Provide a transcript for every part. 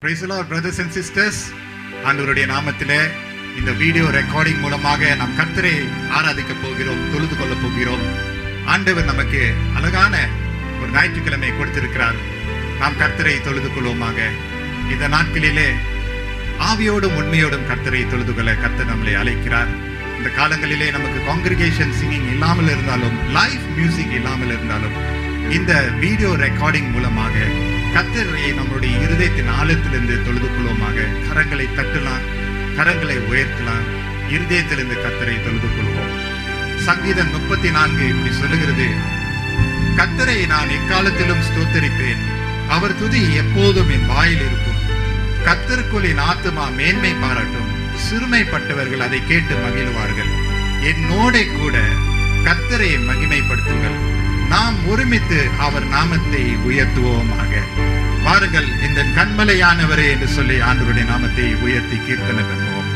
Praise the Lord, brothers and sisters. ஆண்டவருடைய நாமத்திலே இந்த வீடியோ ரெக்கார்டிங் மூலமாக நாம் கர்த்தரை ஆராதிக்க போகிறோம், தொழுது கொள்ள போகிறோம். ஆண்டவர் நமக்கு அழகான ஒரு ஞாயிற்றுக்கிழமை கொடுத்திருக்கிறார். நாம் கர்த்தரை தொழுது கொள்வோமாக. இந்த நாட்களிலே ஆவியோடும் உண்மையோடும் கர்த்தரை தொழுது கொள்ள கர்த்தர் நம்மளை அழைக்கிறார். இந்த காலங்களிலே நமக்கு காங்கிரிகேஷன் சிங்கிங் இல்லாமல் இருந்தாலும், லைவ் மியூசிக் இல்லாமல் இருந்தாலும், இந்த வீடியோ ரெக்கார்டிங் மூலமாக கர்த்தரை நம்முடைய இருதயத்தின் ஆழத்திலிருந்து தொழுது கொள்வோமாக. கரங்களை தட்டலாம், கரங்களை உயர்த்தலாம், இருதயத்திலிருந்து கர்த்தரை தொழுது கொள்வோம். சங்கீதம் 34 இப்படி சொல்லுகிறது: கர்த்தரை நான் எக்காலத்திலும் ஸ்தோத்தரிப்பேன், அவர் துதி எப்போதும் என் வாயில் இருக்கும். கர்த்தருக்குள் என் ஆத்துமா மேன்மை பாராட்டும், சிறுமைப்பட்டவர்கள் அதை கேட்டு மகிழ்வார்கள். என்னோட கூட கர்த்தரை மகிமைப்படுத்துங்கள், நாம் ஒருமித்து அவர் நாமத்தை உயர்த்துவோமாக. வாருங்கள், இந்த கண்மலையானவரே என்று சொல்லி ஆண்டவருடைய நாமத்தை உயர்த்தி கீர்த்தனை பண்ணுவோம்.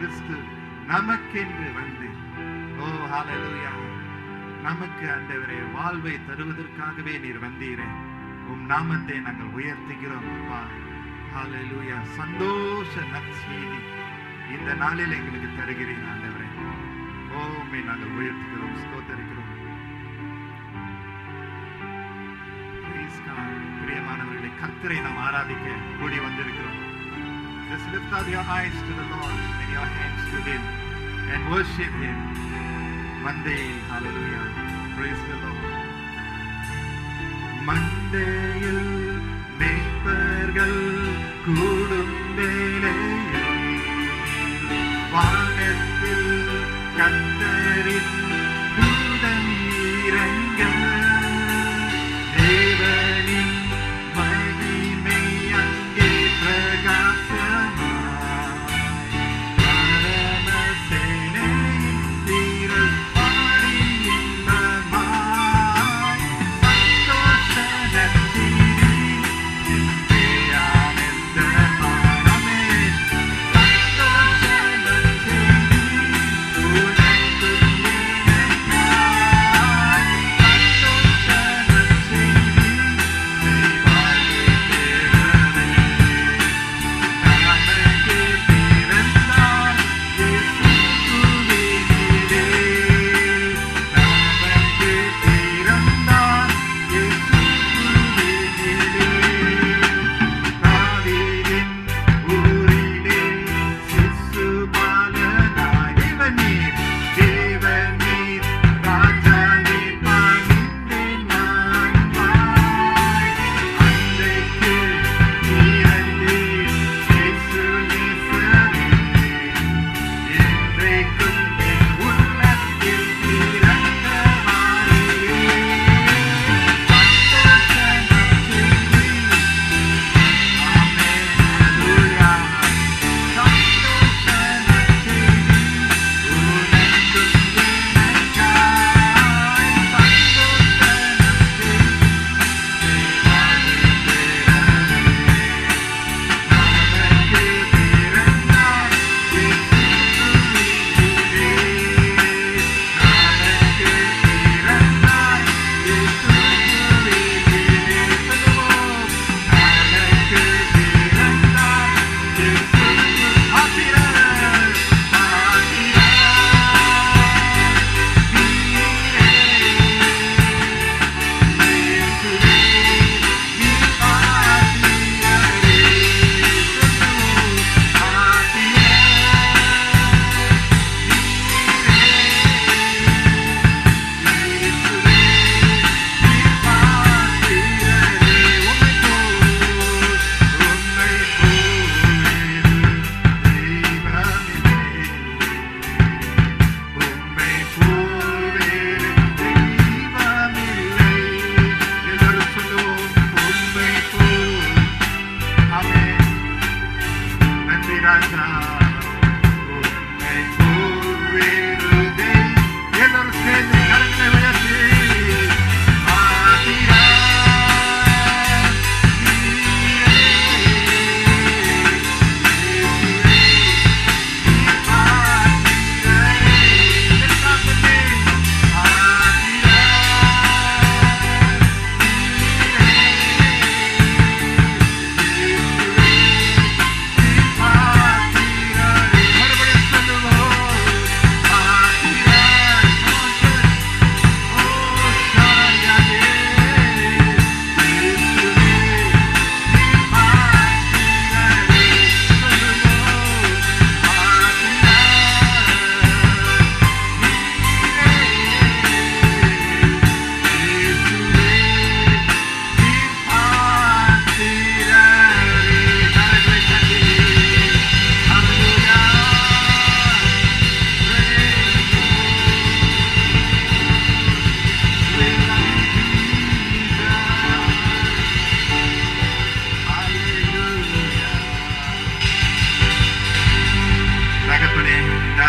கிறிஸ்து நமக்கென்று வந்து, ஓ ஹalleluya, நமக்கு ஆண்டவரே வாழ்வை தருவதற்காகவே நீர் வந்தீரே. உம் நாமத்தை நாங்கள் உயர்த்துகிறோம் அப்பா. ஹalleluya. சந்தோஷ நற்செய்தி இந்த நாளில் எங்களுக்கு தருகிறீர் ஆண்டவரே. ஓமே நாங்கள் உயர்த்துகிறோம், ஸ்தோத்திரிக்கிறோம். பிரியமானவர்களை, கர்த்தரை நாம் ஆராதிக்க கூடி வந்திருக்கிறோம். Just lift up your eyes to the Lord and your hands to Him and worship Him. Monday, hallelujah, praise the Lord. மந்தையில் மேய்ப்பர்கள் கூடும் வேளையில் வானத்தில் கர்த்தரின் தூதன் இறங்க தேவனின் மகிமை அங்கே பிரகாசமாய் பரமசேனையின் வீரர் பாடி இன்பமாய் சந்தோஷ நற்செய்தி இன்றே ஆனந்தமானமே. சந்தோஷ நற்செய்தி உனக்கும் எனக்காய். சந்தோஷ நற்செய்தி செய்வாழ்வு தேவனே. நமக்கு பிறந்தார் இயேசு துதிக்கிறே. நமக்கு பிறந்தார் இயேசு துதிக்கிறே. தாவீதின் ஊரிலே சிசுபாலனாய் தேவநீர் ராஜாவே பணிந்தேன் நான் வாய். அன்றைக்கு நீரந்தீர் இயேசு நேசரே. இன்றைக்கும் என் உள்ளத்தில் இறங்கமாறீரே. சந்தோஷ நற்செய்தி, ஆமென், ஹalleluya. சந்தோஷ நற்செய்தி உனக்கும் எனக்காய். சந்தோஷ நற்செய்தி செய்வாழ்வு தேவனே. நமக்கு பிறந்தார் இயேசு துதிக்கிறே. நமக்கு பிறந்தார் இயேசு துதிக்கிறே. சொல்லுவோம், நமக்கு பிறந்தார் இயேசு பாத்திரர்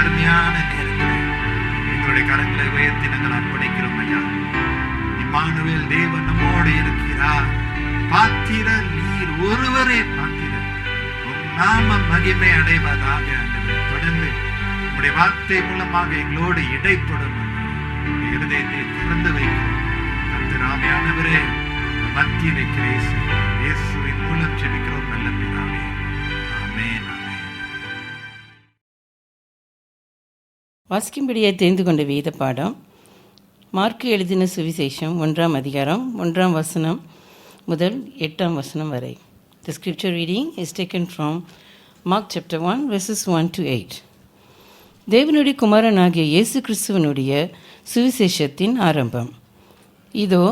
அருமையான நேரத்தில் எங்களுடைய கரங்களை உயர்த்தி நாங்கள் அர்ப்பணிக்கிறோம் ஐயா. இம்மானுவேல் தேவன் நம்மோடு இருக்கிறார். பாத்திரர் நீர் ஒருவரே பாத்திரர். உம் நாம மகிமை அடைவதாக. தொடர்ந்து உம்முடைய வார்த்தை மூலமாக எங்களோடு இடைப்படும் உம்முடைய இருதயத்தை திறந்து வைக்கும் கர்த்தர் ஆவியானவரே மத்தியிலே கிரியை செய்யும். இயேசுவின் மூலம் ஜெபிக்கிறோம் நல்ல பிதாவே. ஆமென், ஆமென். வாசிக்கும்படியாக தெரிந்து கொண்ட வேத பாடம் மார்க்கு எழுதின சுவிசேஷம் 1ஆம் அதிகாரம் 1ஆம் வசனம் முதல் 8ஆம் வசனம் வரை. The scripture reading is taken from Mark chapter 1 verses 1 to 8. தேவனுடைய குமாரனாகிய இயேசு கிறிஸ்துவனுடைய சுவிசேஷத்தின் ஆரம்பம். இதோ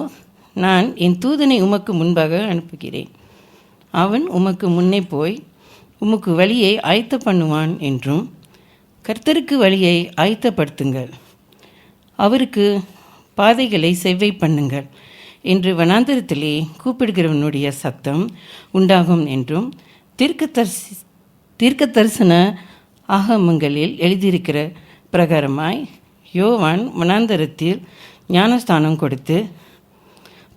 நான் என் தூதனை உமக்கு முன்பாக அனுப்புகிறேன். அவன் உமக்கு முன்னே போய் உமக்கு வழியை ஆயத்த பண்ணுவான் என்றும், கர்த்தருக்கு வழியை ஆயத்தப்படுத்துங்கள், அவருக்கு பாதைகளை செவ்வை பண்ணுங்கள் என்று வனாந்தரத்திலே கூப்பிடுகிறவனுடைய சத்தம் உண்டாகும் என்றும் தீர்க்க தரிசன ஆகமங்களில் எழுதியிருக்கிற பிரகாரமாய் யோவான் வனாந்தரத்தில் ஞானஸ்தானம் கொடுத்து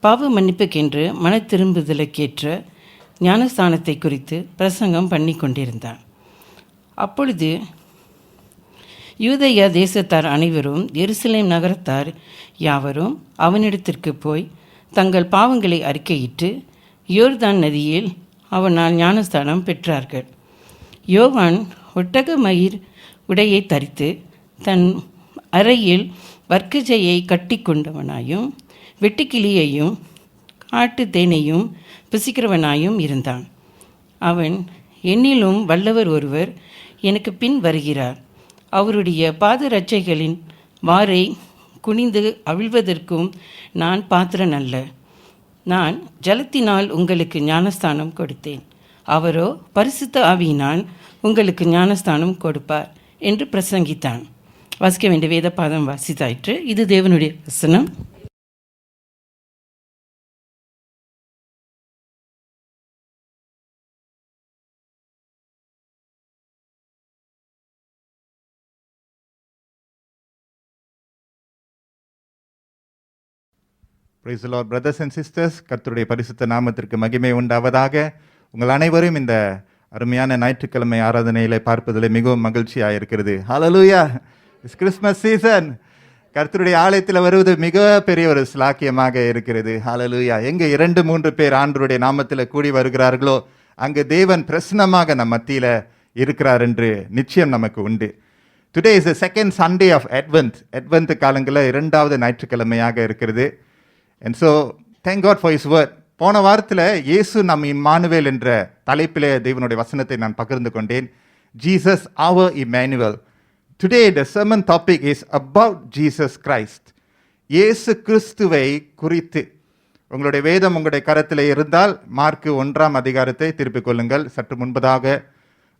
பாவ மன்னிப்புக்கென்று மன திரும்புதலுக்கேற்ற ஞானஸ்தானத்தை குறித்து பிரசங்கம் பண்ணி கொண்டிருந்தான். அப்பொழுது யூதேயா தேசத்தார் அனைவரும் எருசலேம் நகரத்தார் யாவரும் அவனிடத்திற்கு போய் தங்கள் பாவங்களை அறிக்கையிட்டு யோர்தான் நதியில் அவனால் ஞானஸ்தானம் பெற்றார்கள். யோவான் ஒட்டக மயிர் உடையை தரித்து தன் அறையில் வர்க்கஜையை கட்டி கொண்டவனாயும் வெட்டுக்கிளியையும் காட்டு தேனையும் புசிக்கிறவனாயும் இருந்தான். அவன், என்னிலும் வல்லவர் ஒருவர் எனக்கு பின் வருகிறார், அவருடைய பாதரட்சைகளின் வாரை குனிந்து அவிழ்வதற்கும் நான் பாத்திரன் அல்ல. நான் ஜலத்தினால் உங்களுக்கு ஞானஸ்தானம் கொடுத்தேன், அவரோ பரிசுத்த ஆவியினால் உங்களுக்கு ஞானஸ்தானம் கொடுப்பார் என்று பிரசங்கித்தான். வாசிக்க வேண்டிய வேத பாதம் வாசித்தாயிற்று. இது தேவனுடைய வசனம். Praise the Lord, brothers and sisters. கர்த்தருடைய பரிசுத்த நாமத்திற்கு மகிமை உண்டாவதாக. உங்கள் அனைவரும் இந்த அருமையான ஞாயிற்றுக்கிழமை ஆராதனையிலே பார்ப்பதில் மிகவும் மகிழ்ச்சியாக இருக்கிறது. ஹல்லேலூயா. It's Christmas season. கர்த்தருடைய ஆலயத்தில் வருவது மிக பெரிய ஒரு ஸ்லாக்கியமாக இருக்கிறது. ஹல்லேலூயா. எங்கே 2-3 பேர் ஆண்டவருடைய நாமத்தில் கூடி வருகிறார்களோ அங்கு தேவன் பிரசன்னமாக நம் மத்தியில் இருக்கிறார் என்று நிச்சயம் நமக்கு உண்டு. Today is the second Sunday of advent காலங்களில் 2வது ஞாயிற்றுக்கிழமையாக இருக்கிறது. And so, thank God for His word. போன வாரத்தில் இயேசு நம் இம்மானுவேல் என்ற தலைப்பிலே தேவனுடைய வசனத்தை நான் பகிர்ந்து கொண்டேன். Jesus our Emmanuel. Today the sermon topic is about Jesus Christ. இயேசு கிறிஸ்துவை குறித்து. உங்களுடைய வேதம் உங்களுடைய கரத்தில் இருந்தால் மார்க்கு 1ஆம் அதிகாரத்தை திருப்பிக் கொள்ளுங்கள். சற்று முன்பதாக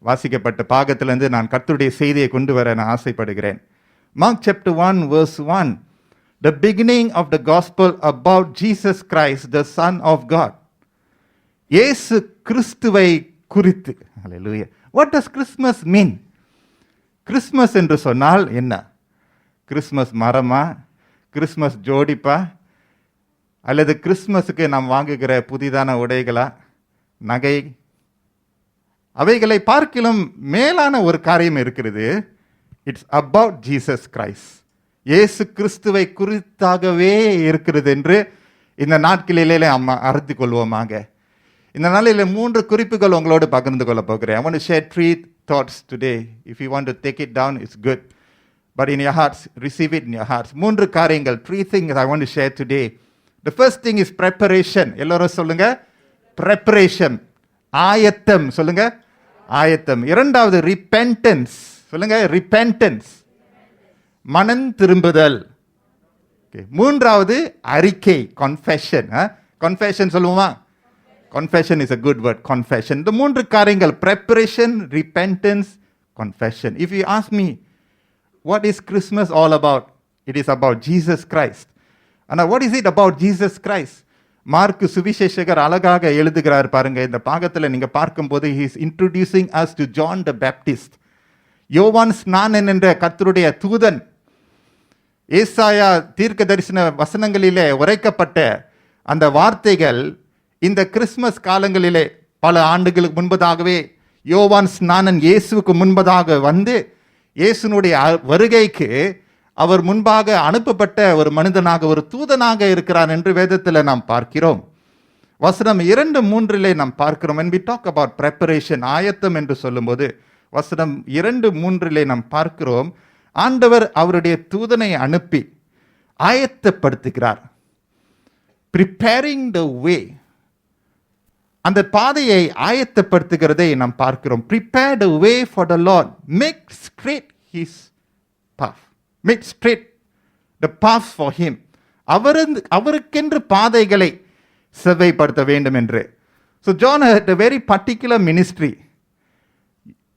வாசிக்கப்பட்ட பாகத்திலிருந்து நான் கர்த்தருடைய செய்தியை கொண்டு வர நான் ஆசைப்படுகிறேன். Mark chapter 1 verse 1. The beginning of the gospel about Jesus Christ, the Son of God. இயேசு கிறிஸ்துவை குறித்து. Hallelujah. What does Christmas mean? Christmas என்று சொன்னால் என்ன? கிறிஸ்மஸ் மரமா, கிறிஸ்மஸ் ஜோடிப்பா, அல்லது கிறிஸ்மஸுக்கு நாம் வாங்குகிற புதிதான உடைகளா, நகை, அவைகளை பார்க்கிலும் மேலான ஒரு காரியம் இருக்கிறது. It's about Jesus Christ. இயேசு கிறிஸ்துவை குறித்தாகவே இருக்கிறது என்று இந்த நாட்களிலே நம்ம அறிந்து கொள்வோமாக. இந்த நாளில் 3 குறிப்புகள் உங்களோடு பகிர்ந்து கொள்ள போகிறேன். I want to share 3 thoughts today. If you want to take it down, it's good. But in your hearts, receive it in your hearts. 3 காரியங்கள், 3 things I want to share today. The first thing is preparation. எல்லாரும் சொல்லுங்க, preparation. ஆயத்தம் சொல்லுங்க, ஆயத்தம். இரண்டாவது repentance. சொல்லுங்க, repentance. மனம் திரும்புதல். மூன்றாவது அறிக்கை, confession. confession சொல்லுவோமா? confession is a good word, confession. இந்த 3 காரியங்கள், preparation, repentance, confession. If you ask me, what is Christmas all about? It is about Jesus Christ. And what is it about Jesus Christ? Mark சுவிசேஷகர் அழகாக எழுதுகிறார் பாருங்க. இந்த பாகத்தில் நீங்க பார்க்கும்போது he is introducing us to John the Baptist. யோவான் ஸ்நானன் என்ற கர்த்தருடைய தூதன். ஏசாயா தீர்க்க தரிசன வசனங்களிலே உரைக்கப்பட்ட அந்த வார்த்தைகள் இந்த கிறிஸ்மஸ் காலங்களிலே பல ஆண்டுகளுக்கு முன்பதாகவே யோவான் ஸ்நானன் இயேசுவுக்கு முன்பதாக வந்து இயேசுனுடைய வருகைக்கு அவர் முன்பாக அனுப்பப்பட்ட ஒரு மனிதனாக, ஒரு தூதனாக இருக்கிறார் என்று வேதத்தில் நாம் பார்க்கிறோம். வசனம் 2:3 நாம் பார்க்கிறோம். when we talk about preparation, ஆயத்தம் என்று சொல்லும்போது வசனம் 2:3 நாம் பார்க்கிறோம், ஆண்டவர் அவருடைய தூதனை அனுப்பி ஆயத்தப்படுத்துகிறார். preparing the way, அந்த பாதையை ஆயத்தப்படுத்துகிறதை நாம் பார்க்கிறோம். prepare the way for the Lord, make straight his path, make straight the path for him. அவருக்கென்று பாதைகளை செவ்வைப்படுத்த வேண்டும் என்று. So John had a very particular ministry.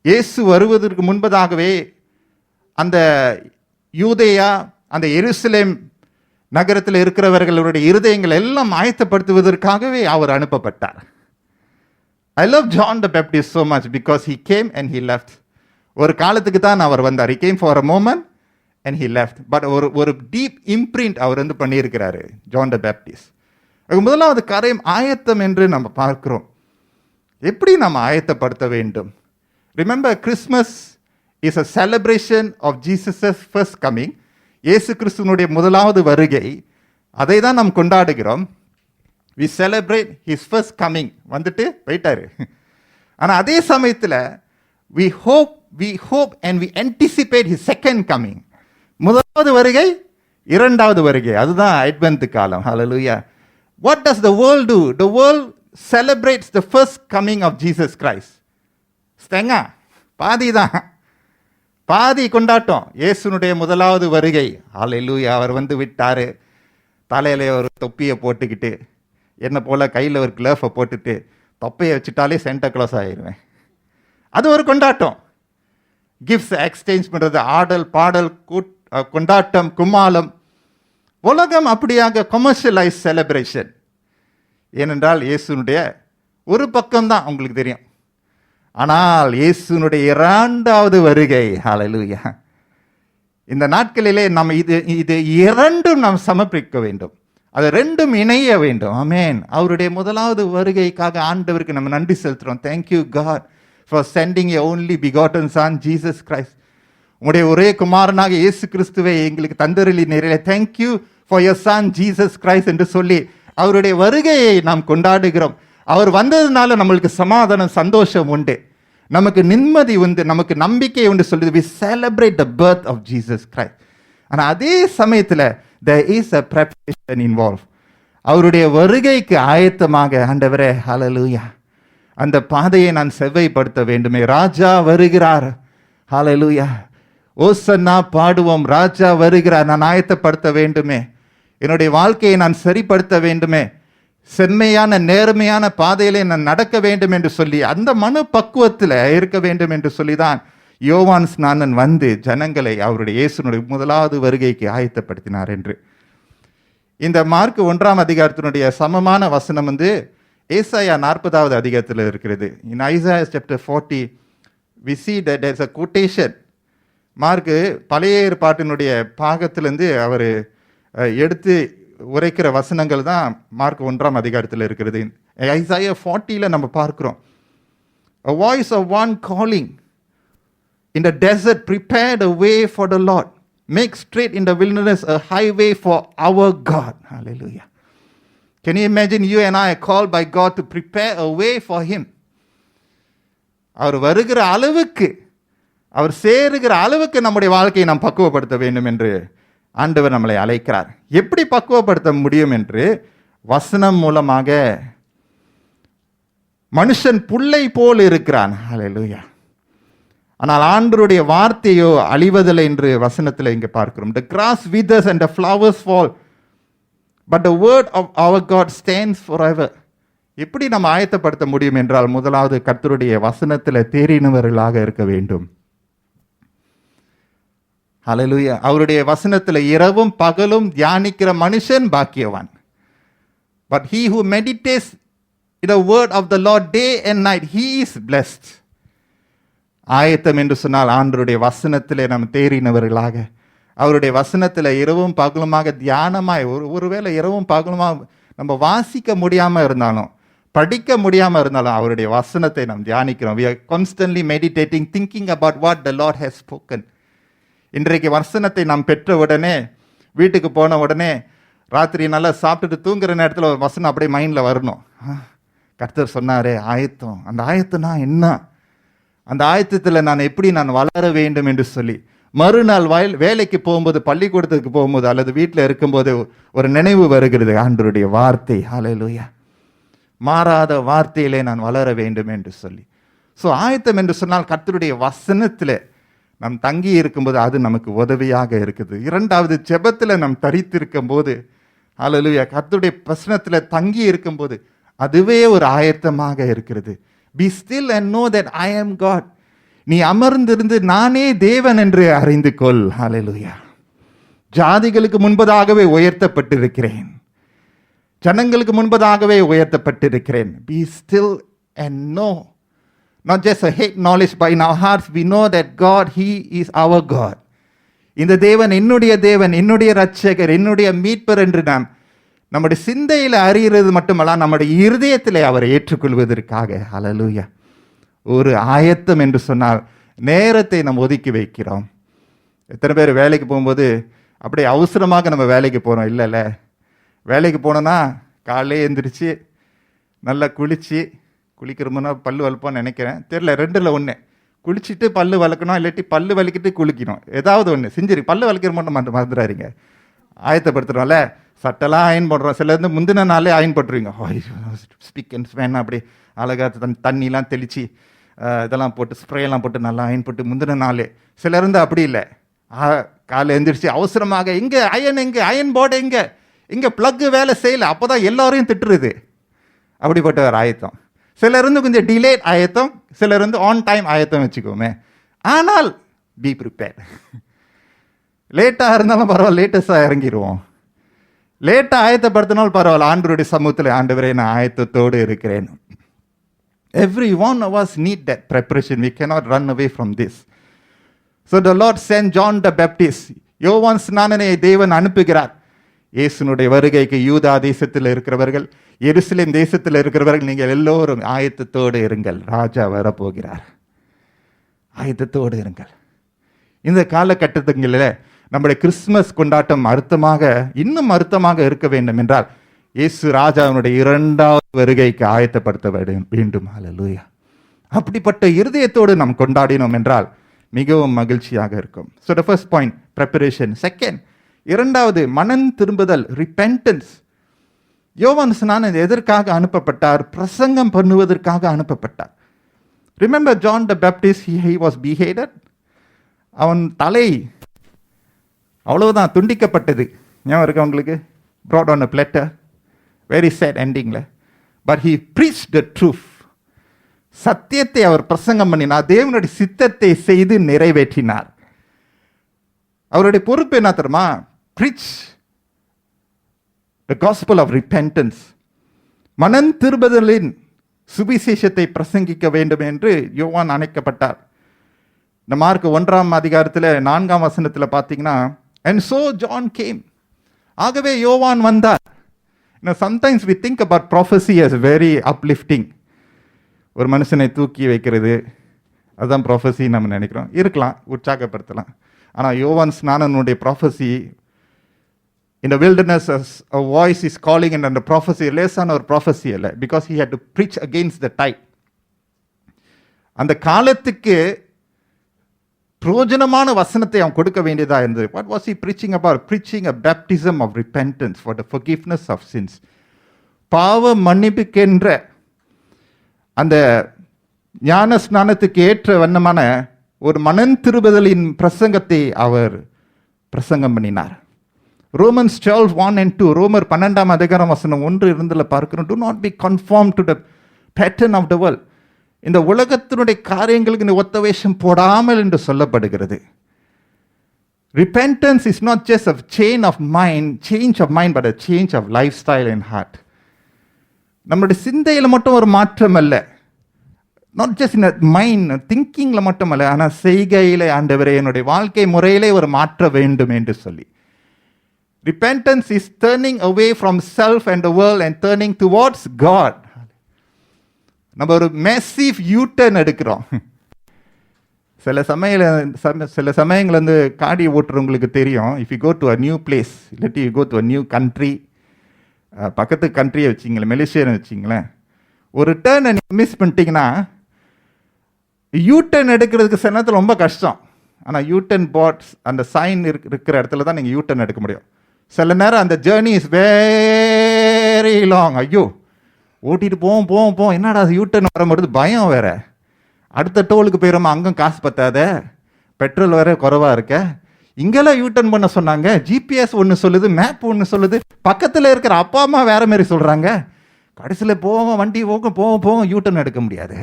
இயேசு வருவதற்கு முன்பதாகவே அந்த யூதேயா, அந்த எருசலேம் நகரத்தில் இருக்கிறவர்களுடைய இருதயங்கள் எல்லாம் ஆயத்தப்படுத்துவதற்காகவே அவர் அனுப்பப்பட்டார். I love John the Baptist so much because he came and he left. ஒரு காலத்துக்கு தான் அவர் வந்தார். He came for a moment and he left. But ஒரு deep imprint அவர் வந்து பண்ணியிருக்கிறாரு John the Baptist. முதலாவது காரியம் ஆயத்தம் என்று நம்ம பார்க்கிறோம். எப்படி நம்ம ஆயத்தப்படுத்த வேண்டும்? Remember, Christmas is a celebration of Jesus first coming. இயேசு கிறிஸ்துவனுடைய முதலாவது வருகை, அதை தான் நாம் கொண்டாடுகிறோம். We celebrate his first coming, வந்துட்டு போயிட்டாரு. ஆனால் அதே சமயத்தில் we hope and we anticipate his second coming. முதலாவது வருகை, இரண்டாவது வருகை, அதுதான் அட்வென்ட் காலம். ஹல்லேலூயா. What does the world do? The world celebrates the first coming of Jesus Christ. ஸ்தெங்கா பாதி தான், பாதி கொண்டாட்டம் இயேசுனுடைய முதலாவது வருகை. ஹல்லேலூயா. அவர் வந்து விட்டாரு, தலையில ஒரு தொப்பியை போட்டுக்கிட்டு, என்ன போல கையில் ஒரு கிளஃபை போட்டுட்டு, தொப்பையை வச்சுட்டாலே சென்டா க்ளாஸ் ஆயிடுவேன். அது ஒரு கொண்டாட்டம். கிஃப்ட்ஸ் எக்ஸ்சேஞ்ச் பண்ணுறது, ஆடல் பாடல் கொண்டாட்டம் கும்மாளம். உலகம் அப்படியாக கமர்ஷியலைஸ் செலிப்ரேஷன். ஏனென்றால் இயேசுனுடைய ஒரு பக்கம்தான் உங்களுக்கு தெரியும். ஆனால் இயேசுனுடைய இரண்டாவது வருகை, ஹல்லேலூயா, இந்த நாட்களிலே நம்ம இது இரண்டும் நாம் சமர்ப்பிக்க வேண்டும். அது ரெண்டும் இணைய வேண்டும். ஆமென். அவருடைய முதலாவது வருகைக்காக ஆண்டவருக்கு நம்ம நன்றி செலுத்துறோம். Thank you God for sending a only begotten son Jesus Christ. உங்களுடைய ஒரே குமாரனாக இயேசு கிறிஸ்துவை எங்களுக்கு தந்தருளி நிறைய thank you for your son Jesus Christ என்று சொல்லி அவருடைய வருகையை நாம் கொண்டாடுகிறோம். அவர் வந்ததுனால நம்மளுக்கு சமாதானம், சந்தோஷம் உண்டு, நமக்கு நிம்மதி உண்டு, நமக்கு நம்பிக்கை உண்டு சொல்லி we celebrate the birth of Jesus Christ. ஆனால் அதே சமயத்தில் there is a preparation involved. அவருடைய வருகைக்கு ஆயத்தமாக, ஆண்டவரே ஹல்லேலூயா, அந்த பாதையை நான் செவ்வைப்படுத்த வேண்டுமே. ராஜா வருகிறார், ஹல்லேலூயா, ஓசன்னா பாடுவோம். ராஜா வருகிறார், நான் ஆயத்தப்படுத்த வேண்டுமே, என்னுடைய வாழ்க்கையை நான் சரிப்படுத்த வேண்டுமே, செம்மையான நேர்மையான பாதையிலே நான் நடக்க வேண்டும் என்று சொல்லி அந்த மனு பக்குவத்தில் இருக்க வேண்டும் என்று சொல்லி தான் யோவான் ஸ்நானன் வந்து ஜனங்களை அவருடைய இயேசுனுடைய முதலாவது வருகைக்கு ஆயத்தப்படுத்தினார் என்று. இந்த மார்க் 1ஆம் அதிகாரத்தினுடைய சமமான வசனம் வந்து ஏசாயா 40வது அதிகாரத்தில் இருக்கிறது. In Isaiah chapter 40 we see that there is a quotation. Mark பழைய ஏற்பாட்டினுடைய பாகத்திலிருந்து அவர் எடுத்து உரைக்கிற வசனங்கள் தான் மார்க் 1ஆம் அதிகாரத்தில் இருக்கிறது. ஐசாயா 40ல நம்ம பார்க்கிறோம், a voice of one calling in the desert, prepare the way for the Lord, make straight in the wilderness a highway for our God. Hallelujah. Can you imagine you and I are called by God to prepare a way for him? அவர் வருகிற அளவுக்கு, அவர் சேருகிற அளவுக்கு நம்முடைய வாழ்க்கையை நாம் பக்குவப்படுத்த வேண்டும் என்று ஆண்டவர் நம்மளை அழைக்கிறார். எப்படி பக்குவப்படுத்த முடியும் என்று வசனம் மூலமாக. மனுஷன் புல்லை போல் இருக்கிறான், ஹல்லேலூயா, ஆனால் ஆண்டவருடைய வார்த்தையோ அழிவதில்லை என்று வசனத்தில் இங்கே பார்க்கிறோம். The grass withers and the flowers fall, but the word of our God stands forever. எப்படி நம்ம ஆயத்தப்படுத்த முடியும் என்றால், முதலாவது கர்த்தருடைய வசனத்தில் தேறினவர்களாக இருக்க வேண்டும். ஹல்லேலூயா. அவருடைய வசனத்தில் இரவும் பகலும் தியானிக்கிற மனுஷன் பாக்கியவான். But he who meditates in the word of the Lord day and night, he is blessed. ஆயத்தம் என்று சொன்னால் ஆண்டவருடைய வசனத்திலே நாம் தேறினவர்களாக, அவருடைய வசனத்தில் இரவும் பகலுமாக தியானமாய், ஒருவேளை இரவும் பகலுமாக நம்ம வாசிக்க முடியாமல் இருந்தாலும், படிக்க முடியாமல் இருந்தாலும் அவருடைய வசனத்தை நாம் தியானிக்கிறோம். We are constantly meditating, thinking about what the Lord has spoken. இன்றைக்கு வசனத்தை நாம் பெற்ற உடனே வீட்டுக்கு போன உடனே ராத்திரி நல்லா சாப்பிட்டுட்டு தூங்குற நேரத்தில் ஒரு வசனம் அப்படியே மைண்டில் வரணும். கர்த்தர் சொன்னாரே ஆயத்தம், அந்த ஆயத்தம்னா என்ன, அந்த ஆயத்தத்தில் நான் வளர வேண்டும் என்று சொல்லி மறுநாள் வேலைக்கு போகும்போது, பள்ளிக்கூடத்துக்கு போகும்போது அல்லது வீட்டில் இருக்கும்போது ஒரு நினைவு வருகிறது, ஆண்டவருடைய வார்த்தை. ஹல்லேலூயா, மாறாத வார்த்தையிலே நான் வளர வேண்டும் என்று சொல்லி. ஸோ ஆயத்தம் என்று சொன்னால் கர்த்தருடைய வசனத்தில் நாம் தங்கி இருக்கும்போது அது நமக்கு உதவியாக இருக்குது. இரண்டாவது, ஜெபத்தில் நாம் தரித்திருக்கும் போது, ஹல்லேலூயா, கர்த்தருடைய வசனத்தில் தங்கி இருக்கும்போது அதுவே ஒரு ஆயத்தமாக இருக்கிறது. Be still and know that I am God. நீ அமர்ந்திருந்து நானே தேவன் என்று அறிந்து கொள். ஹல்லேலூயா. ஜாதிகளுக்கு முன்பதாகவே உயர்த்தப்பட்டிருக்கிறேன், ஜனங்களுக்கு முன்பதாகவே உயர்த்தப்பட்டிருக்கிறேன். Be still and know. Not just a head knowledge, but in our hearts we know that God, He is our God. இந்த தேவன் என்னுடைய தேவன், என்னுடைய இரட்சகர், என்னுடைய மீட்பர் என்று நாம் நம்முடைய சிந்தையில் அறிகிறது மட்டுமல்ல, நம்முடைய இருதயத்தில் அவரை ஏற்றுக்கொள்வதற்காக. ஹல்லேலூயா. ஒரு ஆயத்தம் என்று சொன்னால் நேரத்தை நாம் ஒதுக்கி வைக்கிறோம். எத்தனை பேர் வேலைக்கு போகும்போது அப்படியே அவசரமாக நம்ம வேலைக்கு போகிறோம்? இல்லைல்ல, வேலைக்கு போனோன்னா காலையிலே எழுந்திரிச்சு நல்லா குளிக்கிறோம்னா பல்லு வளர்ப்போம்னு நினைக்கிறேன், தெரில, ரெண்டில் ஒன்று. குளிச்சுட்டு பல்லு வளர்க்கணும், இல்லாட்டி பல்லு வலிக்கிட்டு குளிக்கணும், ஏதாவது ஒன்று செஞ்சிரு. பல்லு வலிக்கிற மட்டும் மறந்துடாதீங்க. ஆயத்தப்படுத்துகிறோம்ல, சட்டெல்லாம் அயன் பண்ணுறோம். சில வந்து முந்தின நாளே அயன் போட்டுருவீங்க. ஸ்பிக் அண்ட் ஸ்பேன் அப்படி அழகாக தண்ணிலாம் தெளித்து இதெல்லாம் போட்டு ஸ்ப்ரேலாம் போட்டு நல்லா அயன் போட்டு முந்தின நாளே. சிலர் வந்து அப்படி இல்லை, காலையில் எழுந்திரிச்சு அவசரமாக எங்கே அயன் போர்டு எங்கே ப்ளக்கு வேலை செய்யலை, அப்போ தான் எல்லோரையும் திட்டுருது. அப்படிப்பட்ட ஒரு ஆயத்தம். சிலர் வந்து கொஞ்சம் டிலேட் ஆயத்தம், சிலர் வந்து ஆன் டைம் ஆயத்தம் வச்சுக்கோமே. ஆனால் பி ப்ரிப்பேர். லேட்டாக இருந்தாலும் பரவாயில்ல, லேட்டஸ்டாக இறங்கிடுவோம். லேட்டாக ஆயத்தப்படுத்தினாலும் பரவாயில்ல, ஆண்டவருடைய சமூகத்தில் ஆண்டவரே நான் ஆயத்தத்தோடு இருக்கிறேன். Every one of us need that preparation. We cannot run away from this. So the Lord sent John the Baptist. யோவான் ஸ்நானனை தேவன் அனுப்புகிறார். இயேசுனுடைய வருகைக்கு யூதா தேசத்தில் இருக்கிறவர்கள், எருசலேம் தேசத்தில் இருக்கிறவர்கள், நீங்கள் எல்லோரும் ஆயத்தத்தோடு இருங்கள், ராஜா வரப்போகிறார், ஆயத்தத்தோடு இருங்கள். இந்த காலகட்டத்துங்களில் நம்முடைய கிறிஸ்துமஸ் கொண்டாட்டம் இன்னும் அர்த்தமாக இருக்க வேண்டும் என்றால் இயேசு ராஜாவினுடைய இரண்டாவது வருகைக்கு ஆயத்தப்படுத்த வேண்டும். ஹல்லேலூயா. அப்படிப்பட்ட இருதயத்தோடு நாம் கொண்டாடினோம் என்றால் மிகவும் மகிழ்ச்சியாக இருக்கும். So the first point, preparation. Second, இரண்டாவது, மனம் திரும்புதல், ரிபென்டன்ஸ். யோவான் ஸ்நானன் எதற்காக அனுப்பப்பட்டார்? பிரசங்கம் பண்ணுவதற்காக அனுப்பப்பட்டார். Remember John the Baptist, he was beheaded. அவன் தலை அவ்வளவுதான் துண்டிக்கப்பட்டது. ஞாபகம் இருக்கு உங்களுக்கு? brought on a platter, very sad endingல. but he preached the truth. சத்தியத்தை அவர் பிரசங்கம் பண்ணினார், தேவனுடைய சித்தத்தை செய்து நிறைவேற்றினார். அவருடைய பொறுப்பு என்ன தெரியுமா? preach the gospel of repentance. மனம் திரும்புதலின் சுவிசேஷத்தை பிரசங்கிக்க வேண்டும் என்று யோவான் அழைக்கப்பட்டார். இந்த மார்க் 1ஆம் அதிகாரத்தில் 4ஆம் வசனத்தில் பார்த்தீங்கன்னா, and so John came. ஆகவே யோவான் வந்தார். sometimes we think about prophecy as very uplifting. ஒரு மனுஷனை தூக்கி வைக்கிறது, அதுதான் ப்ராஃபஸி நம்ம நினைக்கிறோம். இருக்கலாம், உற்சாகப்படுத்தலாம். ஆனால் யோவான் ஸ்நானனுடைய prophecy, in the wilderness a voice is calling, and அந்த ப்ராஃபஸி லேசான ஒரு ப்ராஃபஸி அல்ல. because he had to preach against the tide. அந்த காலத்துக்கு பிரயோஜனமான வசனத்தை அவன் கொடுக்க வேண்டியதா இருந்தது. what was he preaching about? preaching a baptism of repentance for the forgiveness of sins. பாவ மன்னிப்புக்கென்ற அந்த ஞான ஸ்நானத்துக்கு ஏற்ற வண்ணமான ஒரு மனம் திரும்புதலின் பிரசங்கத்தை அவர் பிரசங்கம் பண்ணினார். ரோமன்ஸ் 12:1 and 2, ரோமர் 12ஆம் அதிகாரம் வசனம் 1-2 பார்க்கிறோம். do not be conformed to the pattern of the world. இந்த உலகத்தினுடைய காரியங்களுக்கு நீ ஒத்த வேஷம் போடாமல் என்று சொல்லப்படுகிறது. repentance is not just a change of mind, but a change of lifestyle and heart. நம்முடைய சிந்தையில் மட்டும் ஒரு மாற்றம் அல்ல, நாட் ஜஸ்ட் இன் மைண்ட் திங்கிங்கில் மட்டும் அல்ல, ஆனால் செய்கையிலே ஆண்டவரே என்னுடைய வாழ்க்கை முறையிலே ஒரு மாற்ற வேண்டும் என்று சொல்லி. repentance is turning away from self and the world and turning towards God. நம்ம ஒரு மேசிவ் யூட்டர்ன் எடுக்கிறோம். சில சமயங்கள் வந்து காடி ஓட்டுறவங்களுக்கு தெரியும். If you go to a new place, இல்லாட்டி you go to a new country, பக்கத்து கண்ட்ரியை வச்சிங்களேன், மலேசியான்னு வச்சிங்களேன், ஒரு டேர்னை நீங்கள் மிஸ் பண்ணிட்டீங்கன்னா யூ டர்ன் எடுக்கிறதுக்கு சில நேரத்தில் ரொம்ப கஷ்டம். ஆனால் யூ டர்ன் பாட்ஸ் அந்த சைன் இருக்கிற இடத்துல தான் நீங்கள் யூ டர்ன் எடுக்க முடியும். சில நேரம் அந்த ஜேர்னி இஸ் வெரி லாங். ஐயோ ஓட்டிட்டு போவோம் என்னடா யூ டர்ன் வரும்பொழுது பயம் வேற. அடுத்த டோலுக்கு போயிடுமா, அங்கே காசு பத்தாத, பெட்ரோல் வேற குறைவாக இருக்க. இங்கெல்லாம் யூ டர்ன் பண்ண சொன்னாங்க, ஜிபிஎஸ் ஒன்று சொல்லுது, மேப் ஒன்று சொல்லுது, பக்கத்தில் இருக்கிற அப்பா அம்மா வேற மாதிரி சொல்கிறாங்க. கடைசியில் வண்டி போவோம் யூ டர்ன் எடுக்க முடியாது.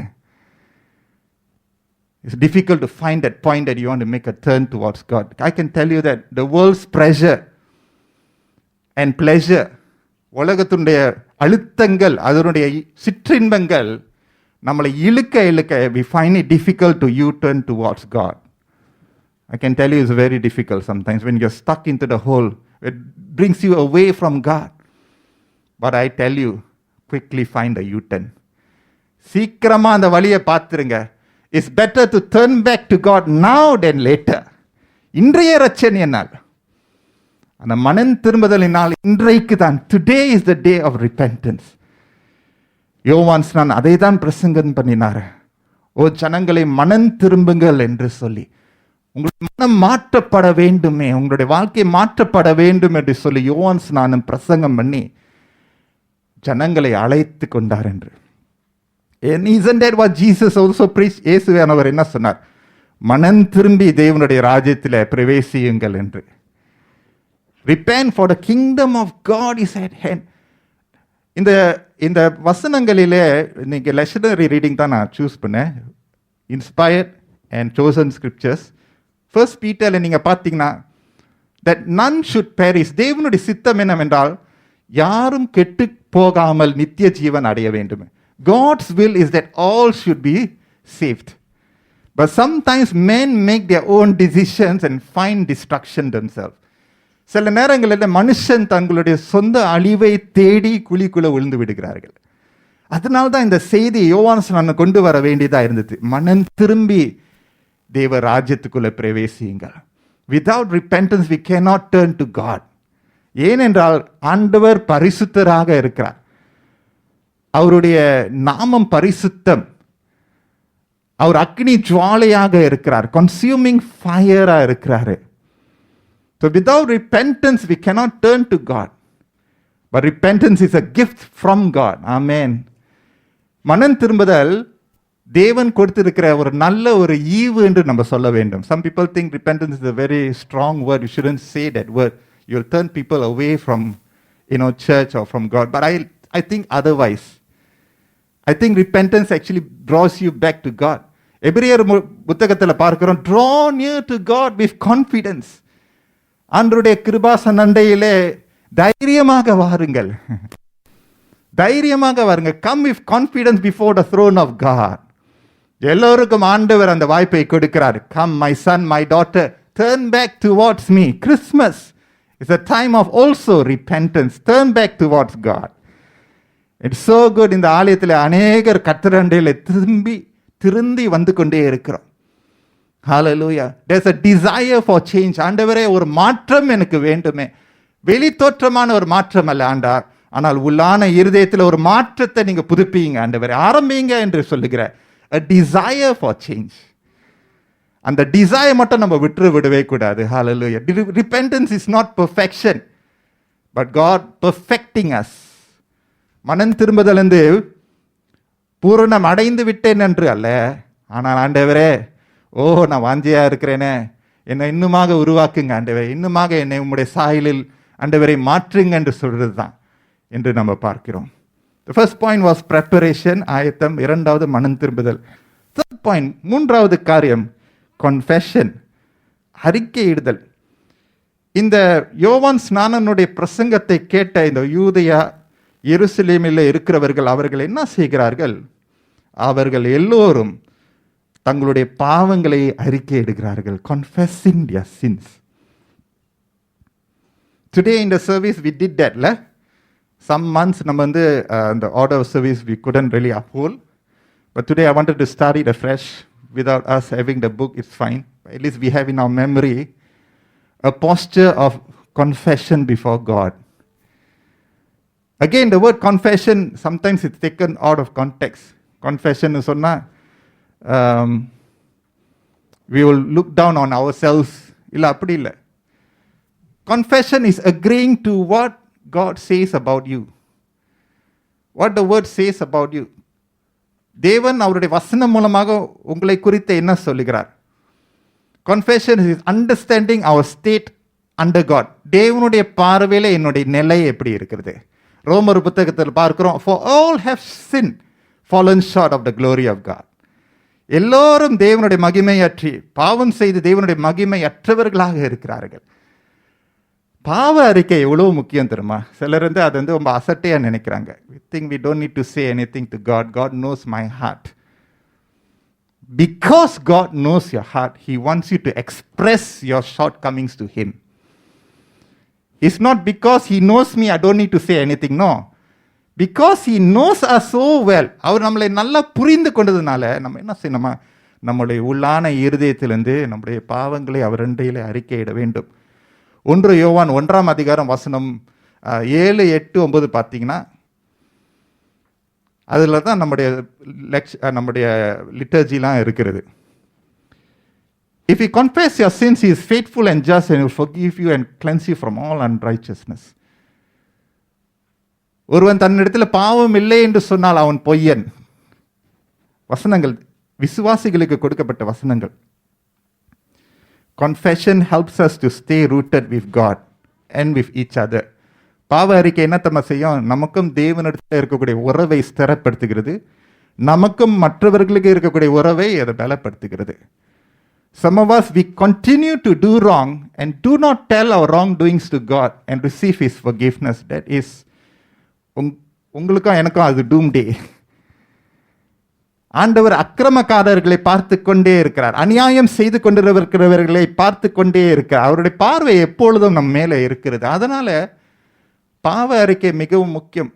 It's difficult to find that point that you want to make a turn towards God. I can tell you that the world's pressure and pleasure, உலகத்துடைய அழுத்தங்கள், அதனுடைய சிற்றின்பங்கள் நம்மளை இழுக்க we find it difficult to U-turn towards God. I can tell you it's very difficult sometimes when you're stuck into the hole. It brings you away from God. But I tell you, quickly find a U-turn. சீக்கிரமா அந்த வழியை பார்த்துருங்க. It's better to turn back to God now than later. இன்றைய ரட்சணிய நாள், அந்த மனம் திரும்புதலின் நாள் இன்றைக்கு தான். Today is the day of repentance. யோவான் ஸ்நானன் அதை தான் பிரசங்கம் பண்ணினார். ஓ ஜனங்களை மனம் திரும்புங்கள் என்று சொல்லி, உங்களுடைய மனம் மாற்றப்பட வேண்டுமே, உங்களுடைய வாழ்க்கை மாற்றப்பட வேண்டும் என்று சொல்லி யோவான் ஸ்நானன் பிரசங்கம் பண்ணி ஜனங்களை அழைத்து கொண்டார் என்று. And isn't that what Jesus also preached? இயேசுவானவர் என்ன சொன்னார்? மனம் திரும்பி தேவனுடைய ராஜ்யத்தில் பிரவேசியுங்கள் என்று. Repent, for the kingdom of God is at hand. இந்த வசனங்களிலே இன்னைக்கு லெஷனரி ரீடிங் தான் நான் சூஸ் பண்ணேன். Inspired and chosen scriptures. First பீட்டரில் நீங்கள் பார்த்தீங்கன்னா, that none should perish. தேவனுடைய சித்தம் என்னவென்றால் யாரும் கெட்டு போகாமல் நித்திய ஜீவன் அடைய வேண்டும். God's will is that all should be saved. But sometimes men make their own decisions and find destruction themselves. சில நேரங்களில் மனுஷன் தங்களுடைய சொந்த அழிவை தேடி குழிக்குள்ள விழுந்து விடுகிறார்கள். அதனால தான் இந்த செய்தி யோவான் ஸ்நானன் கொண்டு வர வேண்டியதாக இருந்தது. மனம் திரும்பி தேவ ராஜ்யத்துக்குள்ள பிரவேசியுங்கள். Without repentance we cannot turn to God. ஏனென்றால் ஆண்டவர் பரிசுத்தராக இருக்கிறார். அவருடைய நாமம் பரிசுத்தம். அவர் அக்னி ஜுவாலையாக இருக்கிறார், கன்சியூமிங் ஃபயரா இருக்கிறாரு. So without repentance we cannot turn to God. But repentance is a gift from God. Amen. மனம் திரும்புதல் தேவன் கொடுத்திருக்கிற ஒரு நல்ல ஒரு ஈவு என்று நம்ம சொல்ல வேண்டும். Some people think repentance is a very strong word. You shouldn't say that word. You'll turn people away from church or from God. But I think otherwise. I think repentance actually draws you back to God. எபிரேயர் புத்தகத்தில் பார்க்கிறோம், draw near to God with confidence. ஆண்டவருடைய கிருபாசனண்டையிலே தைரியமாக வாருங்கள். தைரியமாக வாருங்கள். Come with confidence before the throne of God. எல்லோருக்கும் ஆண்டவர் அந்த வாய்ப்பை கொடுக்கிறார். Come my son, my daughter, turn back towards me. Christmas is a time of also repentance. Turn back towards God. It's so good. இந்த ஆலயத்தில் அநேகர் கர்த்தரண்டையில் திருந்தி வந்து கொண்டே இருக்கிறோம். Hallelujah. There's a desire for change. ஆண்டவரே ஒரு மாற்றம் எனக்கு வேண்டுமே. வெளி தோற்றமான ஒரு மாற்றம் அல்ல ஆண்டா, ஆனால் உள்ளான இருதயத்தில் ஒரு மாற்றத்தை நீங்க புதுப்பிங்க ஆண்டவரே, ஆரம்பிங்க என்று சொல்லுகிற a desire for change. அந்த டிசைர் மட்டும் நம்ம விடவே கூடாது. Hallelujah. Repentance is not perfection, but God perfecting us. மனம் திரும்புதல் பூரணம் அடைந்து விட்டேன் என்று அல்ல, ஆனால் ஆண்டவரே நான் வாஞ்சியா இருக்கிறேனே, என்னை இன்னுமாக உருவாக்குங்க ஆண்டவரே, இன்னுமாக என்னை உம்முடைய சாயலில் ஆண்டவரை மாற்றுங்க என்று சொல்றது தான் என்று நம்ம பார்க்கிறோம். The first point was preparation, ஆயத்தம். இரண்டாவது மனம் திரும்புதல். Third point, மூன்றாவது காரியம் confession, அறிக்கையிடுதல். இந்த யோவான் ஸ்நானனுடைய பிரசங்கத்தை கேட்ட இந்த யூதயா எருசலேமில் இருக்கிறவர்கள் அவர்கள் என்ன செய்கிறார்கள்? அவர்கள் எல்லோரும் தங்களுடைய பாவங்களை அறிக்கையிடுகிறார்கள். Confessing their sins. Today in the service we did that. Some months நம்ம the order of service we couldn't really uphold. But today I wanted to start it afresh without us having the book, it's fine. At least we have in our memory a posture of confession before God. Again, the word confession, sometimes it's taken out of context. Confession is we will look down on ourselves. Illa appadi illa. Confession is agreeing to what God says about you. What the word says about you. தேவன் அவருடைய வசனம் மூலமாக உங்களை குறித்து என்ன சொல்லுகிறார்? Confession is understanding our state under God. தேவனுடைய பார்வையில் என்னுடைய நிலை எப்படி இருக்கிறது? ரோமர் புத்தகத்தில் பார்க்கிறோம், for all have sinned, fallen short of the glory of God. எல்லோரும் தேவனுடைய மகிமையற்றி பாவம் செய்து தேவனுடைய மகிமையற்றவர்களாக இருக்கிறார்கள். பாவ அறிக்கை எவ்வளவு முக்கியம் தெரியுமா? சிலர் அது ரொம்ப அசட்டையா நினைக்கிறாங்க. We think we don't need to say anything to God. God knows my heart. Because God knows your heart, He wants you to express your shortcomings to Him. It's not because He knows me, I don't need to say anything. No. Because He knows us so well. அவர் நம்மளை நல்லா புரிந்து கொண்டதுனால நம்ம என்ன செய்யணுமா? நம்முடைய உள்ளான இருதயத்திலிருந்து நம்முடைய பாவங்களை அவர் அண்டையிலே அறிக்கையிட வேண்டும். 1 யோவான் 1 அதிகாரம் வசனம் 7, 8, 9 பார்த்தீங்கன்னா அதில் தான் நம்முடைய லிட்டர்ஜிலாம் இருக்கிறது. If you confess your sins, He is faithful and just and will forgive you and cleanse you from all unrighteousness. ஒருவன் தன்னிடத்தில் பாவம் இல்லை என்று சொன்னால் அவன் பொய்யன். வசனங்கள் விசுவாசிகளுக்கு கொடுக்கப்பட்ட வசனங்கள். Confession helps us to stay rooted with God and with each other. பாவ அறிக்கை என்ன தம்ம செய்யும்? நமக்கும் தேவனிடத்தில் இருக்கக்கூடிய உறவை ஸ்திரப்படுத்துகிறது, நமக்கும் மற்றவர்களுக்கு இருக்கக்கூடிய உறவை அதை பலப்படுத்துகிறது. Some of us, we continue to do wrong and do not tell our wrongdoings to God and receive His forgiveness. That is, உங்களுக்கும் எனக்கும் அது டூம் டே. ஆண்டவர் அக்கிரமக்காரர்களை பார்த்து கொண்டே இருக்கிறார், அநியாயம் செய்து கொண்டிருக்கிறவர்களை பார்த்து கொண்டே இருக்கிறார். அவருடைய பார்வை எப்பொழுதும் நம் மேலே இருக்கிறது. அதனால பாவ அறிக்கை மிகவும் முக்கியம்.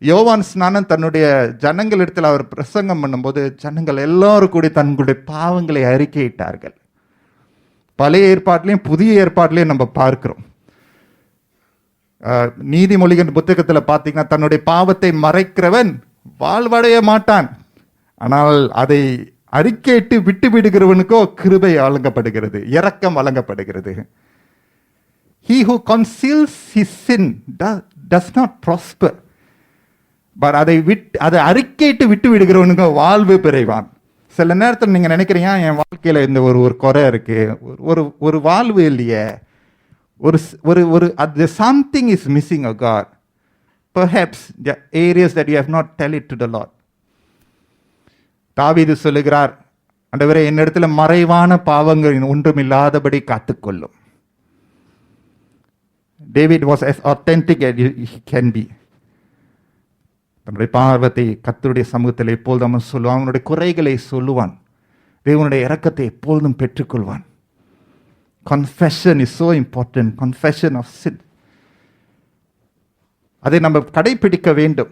யோவான் ஸ்நானன் தன்னுடைய ஜனங்களிடத்தில் அவர் பிரசங்கம் பண்ணும்போது ஜனங்கள் எல்லாரும் கூடி தங்களுடைய பாவங்களை அறிக்கையிட்டார்கள். பழைய ஏற்பாட்டிலையும் புதிய ஏற்பாட்டிலையும் நம்ம பார்க்கிறோம். நீதிமொழிகள் புத்தகத்தில் பார்த்தீங்கன்னா, தன்னுடைய பாவத்தை மறைக்கிறவன் வாழ்வடைய மாட்டான், ஆனால் அதை அறிக்கையிட்டு விட்டு விடுகிறவனுக்கோ கிருபை வழங்கப்படுகிறது, இரக்கம் வழங்கப்படுகிறது. He who conceals his sin does not prosper. But அதை அறிக்கையிட்டு விட்டு விடுகிறவனுக்கோ வாழ்வு பெறுவான். சில நேரத்தில் நீங்கள் நினைக்கிறீங்க, என் வாழ்க்கையில் இந்த ஒரு குறை இருக்கு, ஒரு வாழ்வு இல்லையே, something is missing of God. Perhaps the areas that you have not tell it to the Lord. தாவீது சொல்லுகிறார், ஆண்டவரே என்னிடத்துல மறைவான பாவங்கள் ஒன்றும் இல்லாதபடி காத்துக்கொள்ளும். David was as authentic as he can be. தன்னுடைய பாவத்தை கர்த்தருடைய சமூகத்தில் எப்பொழுதும் அவன் சொல்லுவான், அவனுடைய குறைகளை சொல்லுவான், தேவனுடைய இரக்கத்தை எப்பொழுதும் பெற்றுக்கொள்வான். Confession is so important. Confession of sin. அதை நம்ம கடைபிடிக்க வேண்டும்.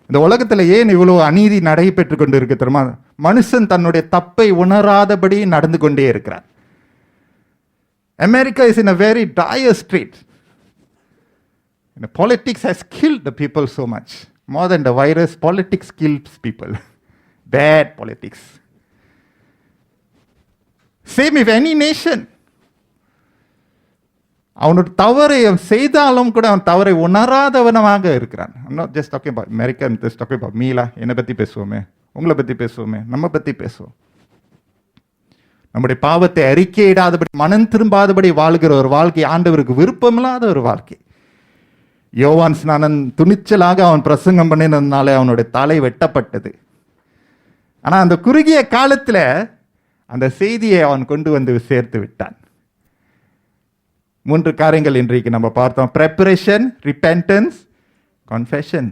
இந்த உலகத்தில் ஏன் இவ்வளவு அநீதி நடைபெற்று கொண்டு இருக்கு தெரியுமா? மனுஷன் தன்னுடைய தப்பை உணராதபடி நடந்து கொண்டே இருக்கிறார். America is in a very dire state. Politics has killed the people so much. More than the virus, politics kills people. Bad politics. Same with any nation. அவனோட தவறை செய்தாலும் கூட அவன் தவறை உணராதவனமாக இருக்கிறான். I'm not just talking about America, I'm just talking about me. என்னை பற்றி பேசுவோமே, உங்களை பற்றி பேசுவோமே, நம்ம பற்றி பேசுவோம். நம்முடைய பாவத்தை அறிக்கையிடாதபடி மனம் திரும்பாதபடி வாழ்கிற ஒரு வாழ்க்கை ஆண்டவருக்கு விருப்பமில்லாத ஒரு வாழ்க்கை. யோவான் ஸ்நானன் துணிச்சலாக அவன் பிரசங்கம் பண்ணினதுனால அவனுடைய தலை வெட்டப்பட்டது. ஆனால் அந்த குறுகிய காலத்தில் அந்த செய்தியை அவன் கொண்டு வந்து சேர்த்து விட்டான். 3 காரியங்கள் இன்றைக்கு நம்ம பார்த்தோம். Preparation, repentance, confession.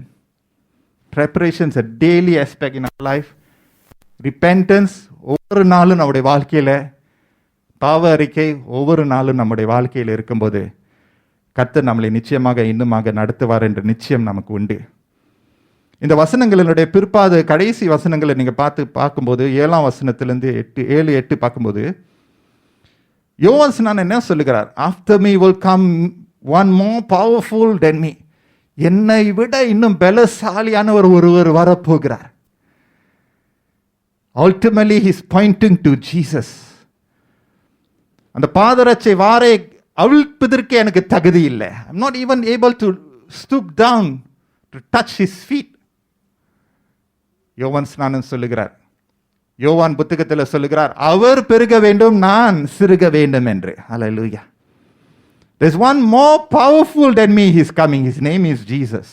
Preparation is a daily aspect in our life. Repentance ஒவ்வொரு நாளும் நம்முடைய வாழ்க்கையில், பாவ அறிக்கை ஒவ்வொரு நாளும் நம்முடைய வாழ்க்கையில் இருக்கும்போது கர்த்தர் நம்மளை நிச்சயமாக இன்னுமாக நடத்துவார் என்ற நிச்சயம் நமக்கு உண்டு. இந்த வசனங்களினுடைய பிற்பாடு கடைசி வசனங்களை நீங்கள் பார்க்கும்போது 7ஆம் வசனத்திலிருந்து 7-8 பார்க்கும்போது யோவான் ஸ்நானன் என்ன சொல்லுகிறார்? After me will come one more powerful than me. என்னை விட இன்னும் பலசாலியான ஒருவர் வரப்போகிறார். Ultimately he is pointing to Jesus. அந்த பாதரட்சை வாரை அவிழ்ப்பதற்கு எனக்கு தகுதி இல்லை. I'm not even able to stoop down to touch his feet. யோவான் ஸ்நானன் சொல்லுகிறார், யோவான் புத்தகத்தில் சொல்லுகிறார், அவர் பெருக வேண்டும், நான் சிறுக வேண்டும் என்று. Hallelujah. There's one more powerful than me, he's coming. His name is Jesus.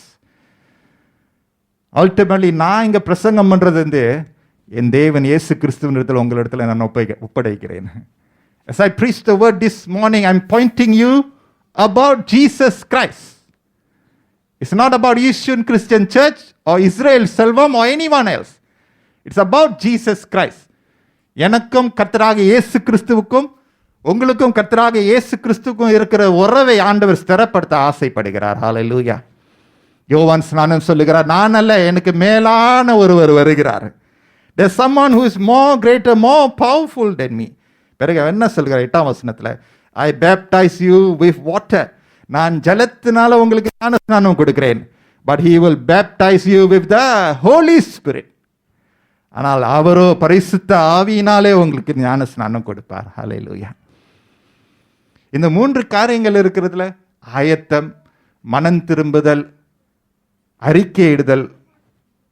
Ultimately நான் இங்க பிரசங்கம் பண்றது வந்து என் தேவன் இயேசு கிறிஸ்துவினிடத்தில் உங்களிடத்தில் நான் ஒப்படைக்கிறேன். As I preach the word this morning, I'm pointing you about Jesus Christ. It's not about Yeshua Christian Church or Israel Selvam or anyone else. It's about Jesus Christ. எனக்கும் கர்த்தராகிய இயேசு கிறிஸ்துவுக்கும் உங்களுக்கும் கர்த்தராகிய இயேசு கிறிஸ்துவுக்கும் இருக்கிற உறவை ஆண்டவர் ஸ்திரப்படுத்த ஆசைப்படுகிறார். ஹல்லேலூயா. யோவான் ஸ்நானன் சொல்லுகிறார், நான் அல்ல, எனக்கு மேலான ஒருவர் வருகிறார். There's someone who is more greater, more powerful than me. பிறகு என்ன சொல்கிறார் 8ஆம் வசனத்தில்? I baptize you with water. நான் ஜலத்தினால உங்களுக்கு ஞான ஸ்நானம் கொடுக்கிறேன். But he will baptize you with the Holy Spirit. ஆனால் அவரோ பரிசுத்த ஆவியினாலே உங்களுக்கு ஞான ஸ்நானம் கொடுப்பார். ஹல்லேலூயா. இந்த 3 காரியங்கள் இருக்கிறதுல ஆயத்தம், மனம் திரும்புதல், அறிக்கையிடுதல்,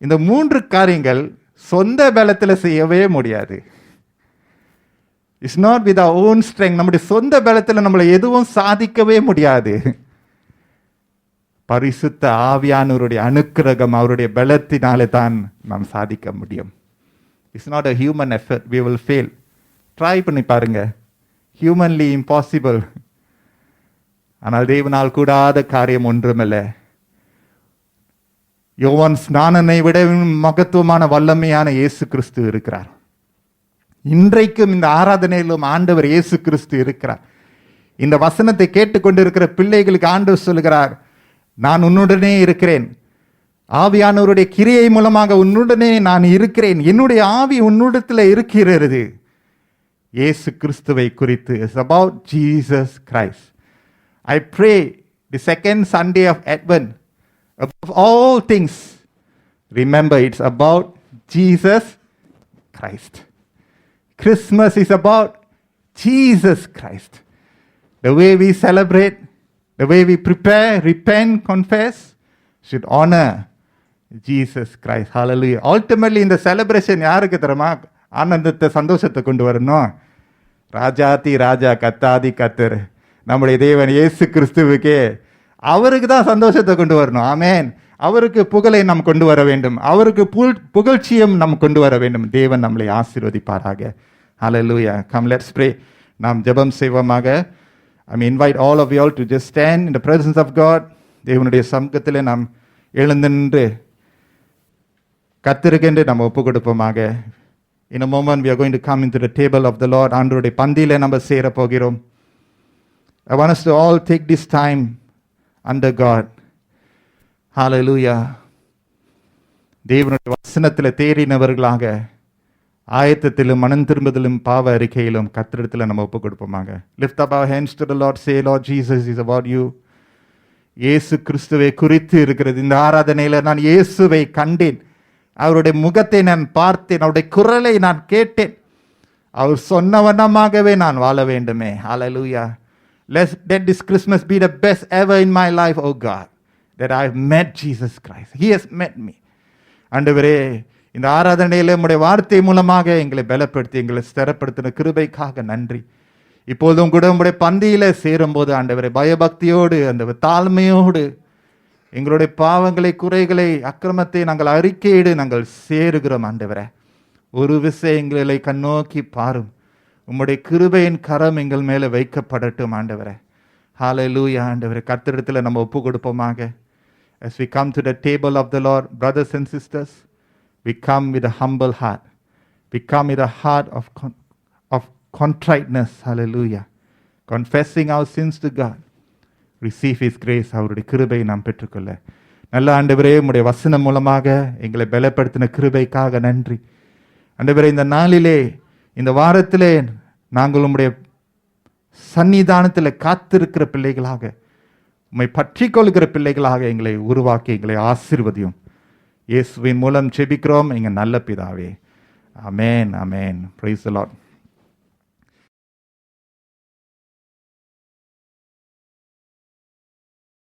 இந்த 3 காரியங்கள் சொந்த பலத்தில் செய்யவே முடியாது. It's not with our own strength. நம்முடைய சொந்த பலத்தில் நம்மளை எதுவும் சாதிக்கவே முடியாது. பரிசுத்த ஆவியானவருடைய அனுக்கிரகம், அவருடைய பலத்தினாலே தான் நாம் சாதிக்க முடியும். It's not a human effort. We will fail. Try பண்ணி பாருங்க. Humanly impossible. ஆனால் தேவனால் கூடாத காரியம் ஒன்றுமில்லை. யோவான் ஸ்நானனை விட மகத்துவமான வல்லமையான இயேசு கிறிஸ்து இருக்கிறார். இன்றைக்கும் இந்த ஆராதனையிலும் ஆண்டவர் இயேசு கிறிஸ்து இருக்கிறார். இந்த வசனத்தை கேட்டுக்கொண்டிருக்கிற பிள்ளைகளுக்கு ஆண்டவர் சொல்லுகிறார், நான் உன்னுடனே இருக்கிறேன். ஆவியானவருடைய கிரியை மூலமாக உன்னுடனே நான் இருக்கிறேன். என்னுடைய ஆவி உன்னுடத்தில் இருக்கிறது. இயேசு கிறிஸ்துவை குறித்து. It's about Jesus Christ. I pray the second Sunday of Advent, above all things, remember it's about Jesus Christ. Christmas is about Jesus Christ. The way we celebrate, the way we prepare, repent, confess, should honor Jesus Christ. Hallelujah. Ultimately, இந்த celebration யாருக்கு தெரியுமா ஆனந்தத்தை, சந்தோஷத்தை கொண்டு வரணும்? ராஜாதி ராஜா, கத்தாதி கத்தர், நம்முடைய தேவன் இயேசு கிறிஸ்துவுக்கே, அவருக்கு தான் சந்தோஷத்தை கொண்டு வரணும். ஆமென். அவருக்கு புகழை நாம் கொண்டு வர வேண்டும். அவருக்கு புகழ்ச்சியும் நாம் கொண்டு வர வேண்டும். தேவன் நம்மளை ஆசீர்வதிப்பாராக. ஹல்லேலூயா. Come let's pray. நாம் ஜெபம் செய்வோமாக. I invite all of you all to just stand in the presence of God. தேவனுடைய சமூகத்திலே நாம் எழுந்திருந்து கர்த்தருக்கென்று நாம் ஒப்பு கொடுப்போமாக. In a moment we are going to come into the table of the Lord. ஆண்டவருடைய பந்தியிலே நம்ம சேர போகிறோம். I want us to all take this time under God. Hallelujah. தேவனுடைய வசனத்தில் தேறினவர்களாக ஆயத்தத்திலும் மனம் திரும்புதலும் பாவ அறிக்கையிலும் கர்த்தரிடத்தில் நம்ம ஒப்பு கொடுப்போமாக. Lift up our hands to the Lord. Say, Lord Jesus is about you. இயேசு கிறிஸ்துவை குறித்து இருக்கிறது. இந்த ஆராதனையில் நான் இயேசுவை கண்டேன். அவருடைய முகத்தை நான் பார்த்தேன். அவருடைய குரலை நான் கேட்டேன். அவர் சொன்ன வண்ணமாகவே நான் வாழ வேண்டுமே. Hallelujah. Let this Christmas be the best ever in my life, oh God, that I have met Jesus Christ. He has met me. ஆண்டவரே, இந்த ஆராதனையில் உம்முடைய வார்த்தை மூலமாக எங்களை பலப்படுத்தி எங்களை ஸ்திரப்படுத்தின கிருபைக்காக நன்றி. இப்போதும் கூட உம்முடைய பந்தியில் சேரும்போது ஆண்டவரே, பயபக்தியோடு, அந்த தாழ்மையோடு எங்களுடைய பாவங்களை, குறைகளை, அக்கிரமத்தை நாங்கள் அறிக்கையிடு நாங்கள் சேருகிறோம். ஆண்டவரே, ஒரு விஷயங்களை கண்ணோக்கி பாரும். உம்முடைய கிருபையின் கரம் எங்கள் மேலே வைக்கப்படட்டும். ஆண்டவரே, ஹல்லேலூயா. ஆண்டவரே, கர்த்தரிடத்தில் நம்ம ஒப்பு கொடுப்போமாக. As we come to the table of the Lord, brothers and sisters, we come with a humble heart. We come with a heart of contriteness. Hallelujah. Confessing our sins to God. Receive His grace. அவருடைய கிருபையை நாம் பெற்றுக்கொள்ள நல்ல ஆண்டவரே, உம்முடைய வசனம் மூலமாக எங்களை பலப்படுத்தின கிருபைக்காக நன்றி. ஆண்டவரே, இந்த நாளிலே, இந்த வாரத்திலே நாங்கள் உம்முடைய சன்னிதானத்தில் காத்திருக்கிற பிள்ளைகளாக, உம்மை பற்றி கொள்கிற பிள்ளைகளாக எங்களை உருவாக்கி எங்களை ஆசீர்வதியும். இயேசுவின் மூலம் ஜெபிக்கிறோம் எங்கள் நல்ல பிதாவே. Amen, amen. Praise the Lord.